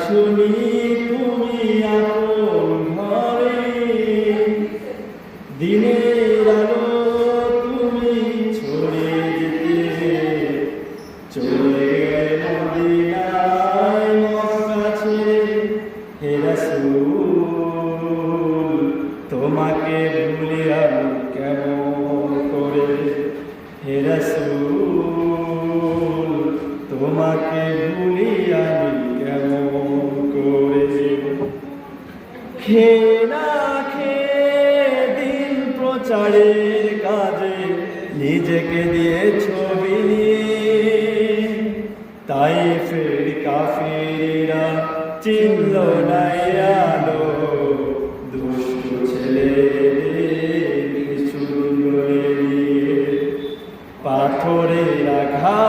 আসনি তুমি আপন ঘরে, দিনের আলো তুমি ছড়িয়ে যেতে চলে গেলে মদিনায় মক্কা ছেড়ে। হে রাসূল তোমাকে ভুলে আমি কেমন করে, হে রাসূল তোমাকে ভুলি আমি কেমন করে। খেয়ে না খেয়ে দিন প্রচারের কাজে নিজেকে দিয়ে ছবি নিয়ে, তাইফের কাফিররা চিনল না আলো, দুষ্ট ছেলেদের পিছু নিয়ে পাথরের আঘাত।